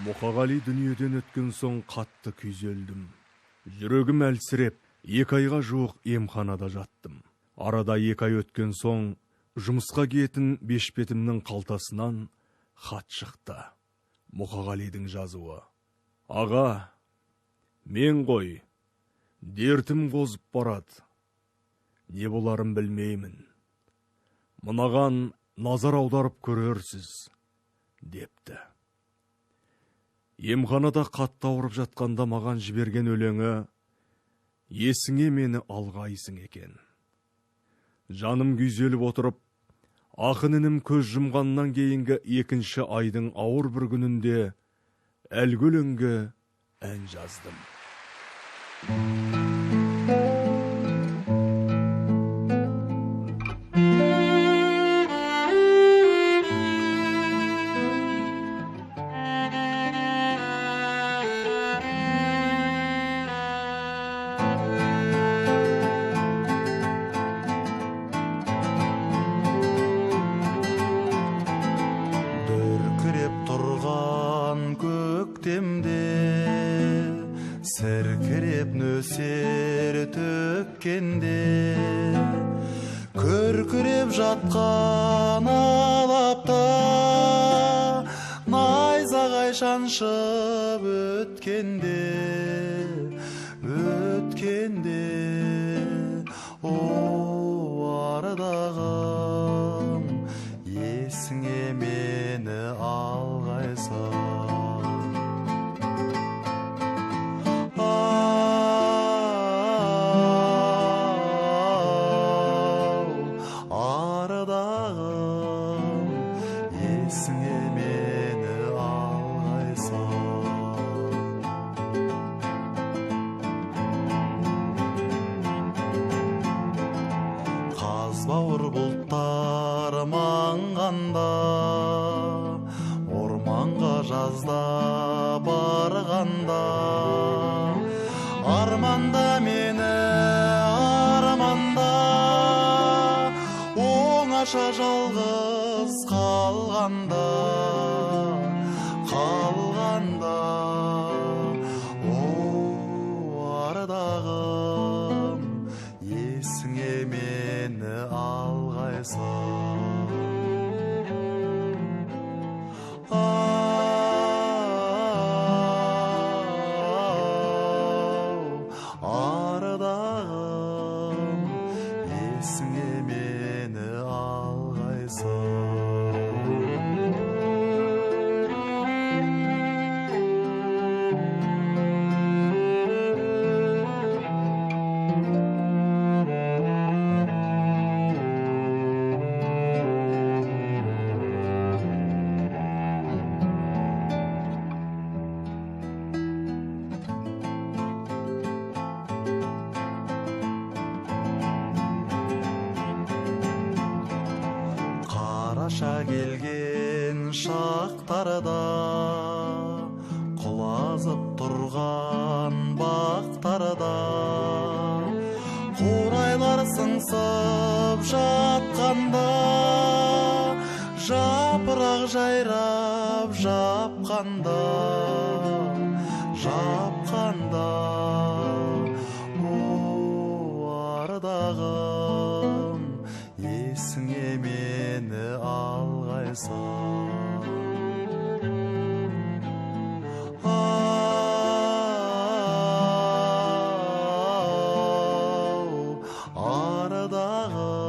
Мұқағали дүниеден өткен соң қатты күйзелдім. Жүрегім әлсіреп, 2 айға жуық емханада жаттым. Арада 2 ай өткен соң, жұмысқа киетін бешпетімнің қалтасынан хат шықты. Мұқағалидың жазуы. Аға, мен ғой, дертім қозып барады. Не боларын білмеймін. Мынаған назар аударып көрерсіз, депті. Емханада қатты ауырып жатқанда маған жіберген өлеңі «Есіңе мені алғайсың» екен. Жаным күйзеліп отырып, ақын інім көз жұмғаннан кейінгі 2-ші айдың ауыр бір күнінде әлгі өлеңге ән жаздым. Сіркіреп нөсер төккенде, күркіреп жатқан алапта, найзағай шаншып өткенде, о ардағым, есіңе мені алғайсың. Бауыр бұлттар маңғанда, орманға жазда барғанда, арманда мені арманда, оңаша жалғыз қалғанда, о ардағым, есіңе мені алғайсың. Ардағым, есіңе мені алғайсың. Қараша келген шақтарда, құлазып тұрған бақтарда, қурайлар сыңсып жатқанда, жапырақ жайрап жапқанда, о ардағым, есіңе мені алғайсың. Ардағым,